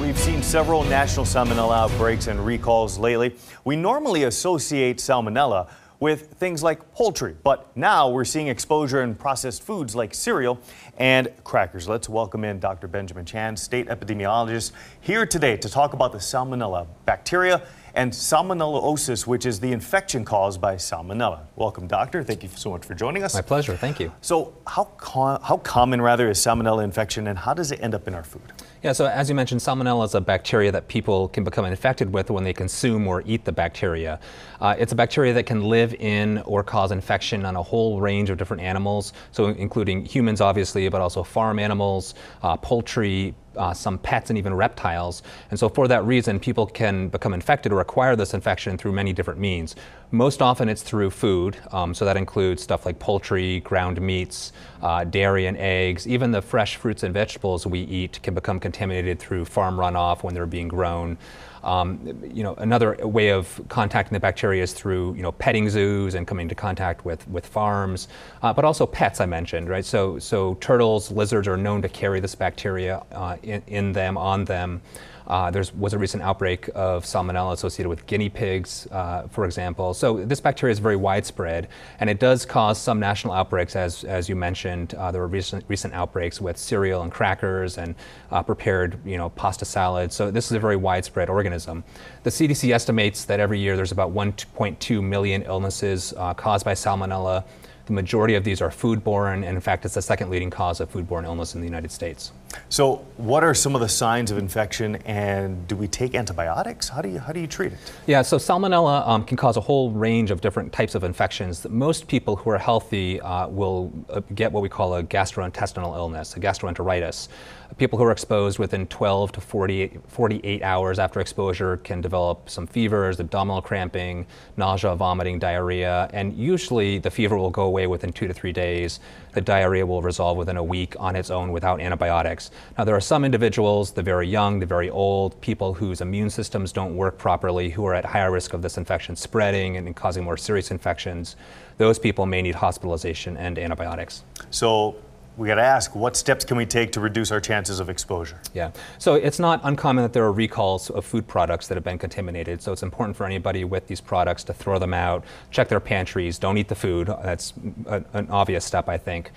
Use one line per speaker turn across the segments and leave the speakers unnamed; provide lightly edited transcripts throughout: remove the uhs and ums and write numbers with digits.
We've seen several national salmonella outbreaks and recalls lately. We normally associate salmonella with things like poultry, but now we're seeing exposure in processed foods like cereal and crackers. Let's welcome in Dr. Benjamin Chan, state epidemiologist, here today to talk about the salmonella bacteria and salmonellosis, which is the infection caused by salmonella. Welcome, doctor. Thank you so much for joining us.
My pleasure. Thank you.
So how common is salmonella infection, and how does it end up in our food?
Yeah, so as you mentioned, salmonella is a bacteria that people can become infected with when they consume or eat the bacteria. It's a bacteria that can live in or cause infection on a whole range of different animals, so including humans, obviously, but also farm animals, poultry, some pets, and even reptiles. And so for that reason, people can become infected or acquire this infection through many different means. Most often it's through food, so that includes stuff like poultry, ground meats, dairy and eggs. Even the fresh fruits and vegetables we eat can become contaminated through farm runoff when they're being grown. Another way of contacting the bacteria is through, petting zoos and coming into contact with farms, but also pets I mentioned, right? So turtles, lizards are known to carry this bacteria in them, on them. There was a recent outbreak of salmonella associated with guinea pigs, for example. So this bacteria is very widespread, and it does cause some national outbreaks, as you mentioned. There were recent outbreaks with cereal and crackers and prepared, pasta salads. So this is a very widespread organism. The CDC estimates that every year there's about 1.2 million illnesses caused by salmonella. The majority of these are foodborne, and in fact, it's the second leading cause of foodborne illness in the United States.
So what are some of the signs of infection, and do we take antibiotics? How do you treat it?
Yeah, so salmonella can cause a whole range of different types of infections. Most people who are healthy will get what we call a gastrointestinal illness, a gastroenteritis. People who are exposed within 12 to 48 hours after exposure can develop some fevers, abdominal cramping, nausea, vomiting, diarrhea, and usually the fever will go away within 2 to 3 days. The diarrhea will resolve within a week on its own without antibiotics. Now, there are some individuals, the very young, the very old, people whose immune systems don't work properly, who are at higher risk of this infection spreading and causing more serious infections. Those people may need hospitalization and antibiotics.
So we got to ask, what steps can we take to reduce our chances of exposure?
Yeah, so it's not uncommon that there are recalls of food products that have been contaminated. So it's important for anybody with these products to throw them out, check their pantries, don't eat the food. That's an obvious step, I think.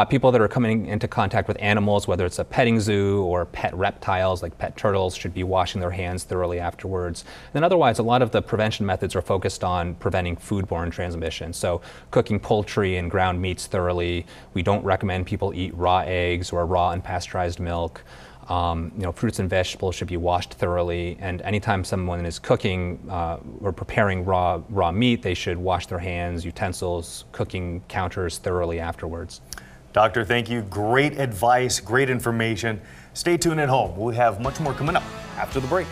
People that are coming into contact with animals, whether it's a petting zoo or pet reptiles like pet turtles, should be washing their hands thoroughly afterwards. And otherwise, a lot of the prevention methods are focused on preventing foodborne transmission. So cooking poultry and ground meats thoroughly. We don't recommend people eat raw eggs or raw unpasteurized milk. Fruits and vegetables should be washed thoroughly, and anytime someone is cooking or preparing raw meat, they should wash their hands, utensils, cooking counters thoroughly afterwards.
Doctor, thank you. Great advice, great information. Stay tuned at home. We have much more coming up after the break.